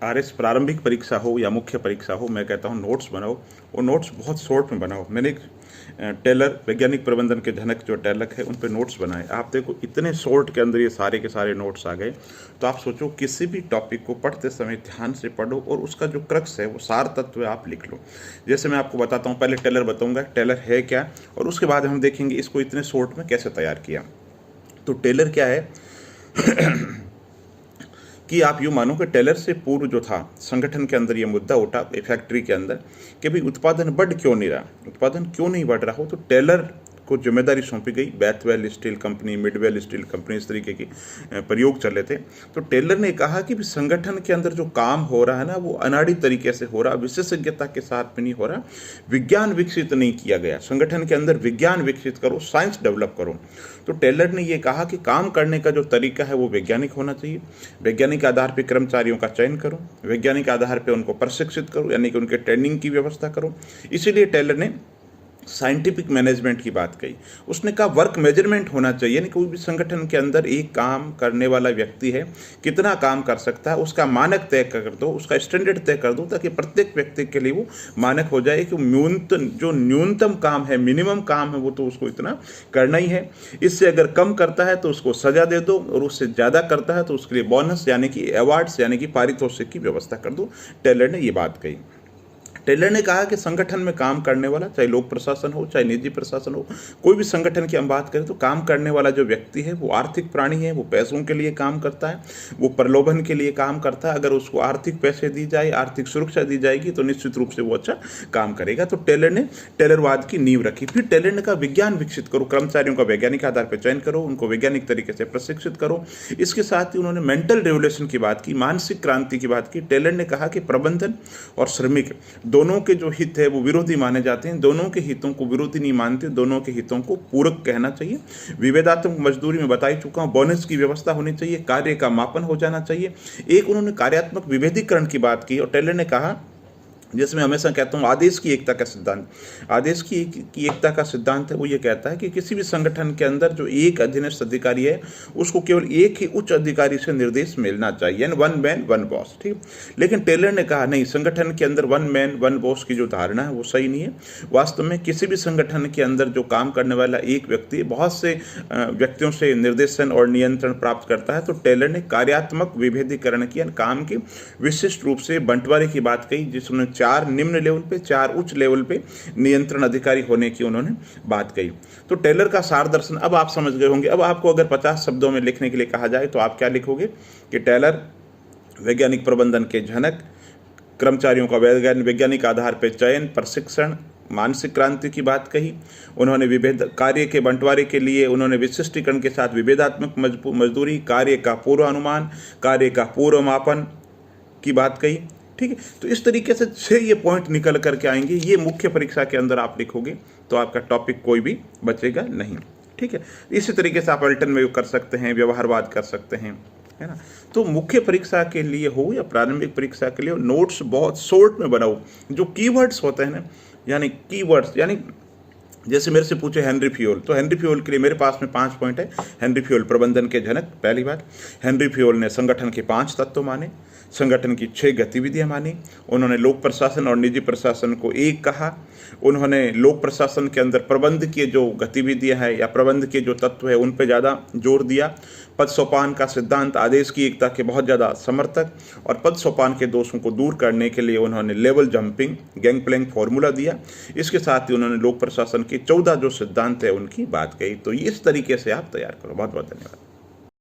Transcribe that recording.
RS प्रारंभिक परीक्षा हो या मुख्य परीक्षा हो, मैं कहता हूँ नोट्स बनाओ। वो नोट्स बहुत शॉर्ट में बनाओ। मैंने एक टेलर वैज्ञानिक प्रबंधन के जनक जो टेलर है उन पे नोट्स बनाए। आप देखो इतने शॉर्ट के अंदर ये सारे के सारे नोट्स आ गए। तो आप सोचो किसी भी टॉपिक को पढ़ते समय ध्यान से पढ़ो और उसका जो क्रक्स है वो सार तत्व है आप लिख लो। जैसे मैं आपको बताता हूँ, पहले टेलर बताऊँगा टेलर है क्या, और उसके बाद हम देखेंगे इसको इतने शॉर्ट में कैसे तैयार किया। तो टेलर क्या है कि आप यूँ मानो कि टेलर से पूर्व जो था संगठन के अंदर ये मुद्दा उठा फैक्ट्री के अंदर कि भाई उत्पादन बढ़ क्यों नहीं रहा, उत्पादन क्यों नहीं बढ़ रहा हो। तो टेलर को जिम्मेदारी सौंपी गई। Bethwell steel company, Midvale steel company, इस तरीके की प्रयोग चले थे। तो टेलर ने कहा कि संगठन के अंदर जो काम हो रहा है ना वो अनाड़ी तरीके से हो रहा, विशेषज्ञता के साथ में नहीं हो रहा, विज्ञान विकसित नहीं किया गया। संगठन के अंदर विज्ञान विकसित करो, साइंस डेवलप करो। तो टेलर ने ये कहा कि काम करने का जो तरीका है वो वैज्ञानिक होना चाहिए। वैज्ञानिक आधार पर कर्मचारियों का चयन करो, वैज्ञानिक आधार पर उनको प्रशिक्षित करो, यानी कि उनके ट्रेनिंग की व्यवस्था करो। इसीलिए टेलर ने साइंटिफिक मैनेजमेंट की बात कही। उसने कहा वर्क मेजरमेंट होना चाहिए, यानी कोई भी संगठन के अंदर एक काम करने वाला व्यक्ति है कितना काम कर सकता है उसका मानक तय कर दो, उसका स्टैंडर्ड तय कर दो, ताकि प्रत्येक व्यक्ति के लिए वो मानक हो जाए कि न्यूनतम काम है, मिनिमम काम है, वो तो उसको इतना करना ही है। इससे अगर कम करता है तो उसको सजा दे दो, और उससे ज़्यादा करता है तो उसके लिए बोनस यानी कि अवार्ड्स यानी कि पारितोषिक की व्यवस्था कर दो। टेलर ने ये बात कही। टेलर ने कहा कि संगठन में काम करने वाला, चाहे लोक प्रशासन हो चाहे निजी प्रशासन हो, कोई भी संगठन की हम बात करें तो काम करने वाला जो व्यक्ति है वो आर्थिक प्राणी है। वो पैसों के लिए काम करता है, वो प्रलोभन के लिए काम करता है। अगर उसको आर्थिक पैसे दी जाए, आर्थिक सुरक्षा दी जाएगी तो निश्चित रूप से वो अच्छा काम करेगा। तो टेलर ने टेलरवाद की नींव रखी। फिर टेलर ने कहा विज्ञान विकसित करो, कर्मचारियों का वैज्ञानिक आधार पर चयन करो, उनको वैज्ञानिक तरीके से प्रशिक्षित करो। इसके साथ ही उन्होंने मेंटल रेवोल्यूशन की बात की, मानसिक क्रांति की बात की। टेलर ने कहा कि प्रबंधन और श्रमिक दोनों के जो हित है वो विरोधी माने जाते हैं, दोनों के हितों को विरोधी नहीं मानते, दोनों के हितों को पूरक कहना चाहिए। विभेदात्मक मजदूरी में बता ही चुका हूं, बोनस की व्यवस्था होनी चाहिए, कार्य का मापन हो जाना चाहिए। एक उन्होंने कार्यात्मक विभेदीकरण की बात की, और टेलर ने कहा, जैसे मैं हमेशा कहता हूँ, आदेश की एकता का सिद्धांत। आदेश की एकता का सिद्धांत है वो ये कहता है कि किसी भी संगठन के अंदर जो एक अधीनस्थ अधिकारी है उसको केवल एक ही उच्च अधिकारी से निर्देश मिलना चाहिए, यानी वन मैन वन बॉस। ठीक, लेकिन टेलर ने कहा नहीं, संगठन के अंदर वन मैन वन बॉस की जो धारणा है वो सही नहीं है। वास्तव में किसी भी संगठन के अंदर जो काम करने वाला एक व्यक्ति बहुत से व्यक्तियों से निर्देशन और नियंत्रण प्राप्त करता है। तो टेलर ने कार्यात्मक विभेदीकरण की, काम की विशिष्ट रूप से बंटवारे की बात कही, जिसमें 4 निम्न लेवल पे, 4 उच्च लेवल पे नियंत्रण अधिकारी होने की उन्होंने बात कही। तो टेलर का सार दर्शन अब आप समझ गए होंगे। अब आपको अगर 50 शब्दों में लिखने के लिए कहा जाए तो आप क्या लिखोगे कि टेलर वैज्ञानिक प्रबंधन के जनक, कर्मचारियों का वैज्ञानिक आधार पर चयन, प्रशिक्षण, मानसिक क्रांति की बात कही। उन्होंने विभेद कार्य के बंटवारे के लिए उन्होंने विशिष्टीकरण के साथ विभेदात्मक मजदूरी, कार्य का पूर्वानुमान, कार्य का पूर्व मापन की बात कही। ठीक है, तो इस तरीके से 6 ये पॉइंट निकल करके आएंगे। ये मुख्य परीक्षा के अंदर आप लिखोगे तो आपका टॉपिक कोई भी बचेगा नहीं। ठीक है, इसी तरीके से आप अल्टरनेटिव कर सकते हैं, व्यवहारवाद कर सकते हैं, है ना। तो मुख्य परीक्षा के लिए हो या प्रारंभिक परीक्षा के लिए हो, नोट्स बहुत शॉर्ट में बनाओ। जो कीवर्ड्स होते हैं ना, यानी कीवर्ड्स, यानी जैसे मेरे से पूछे हेनरी फ्यूल, तो हेनरी फ्यूल के लिए मेरे पास में 5 पॉइंट है। हेनरी फ्यूल प्रबंधन के जनक, पहली बात। हेनरी फ्यूल ने संगठन के 5 तत्व माने, संगठन की 6 गतिविधियां मानी। उन्होंने लोक प्रशासन और निजी प्रशासन को एक कहा। उन्होंने लोक प्रशासन के अंदर प्रबंध की जो गतिविधियां हैं या प्रबंध के जो तत्व है उन पर ज़्यादा जोर दिया। पद सोपान का सिद्धांत, आदेश की एकता के बहुत ज़्यादा समर्थक, और पद सोपान के दोषों को दूर करने के लिए उन्होंने लेवल जंपिंग, गैंगप्लैंक फॉर्मूला दिया। इसके साथ ही उन्होंने लोक प्रशासन के 14 जो सिद्धांत है उनकी बात कही। तो इस तरीके से आप तैयार करो। बहुत बहुत धन्यवाद।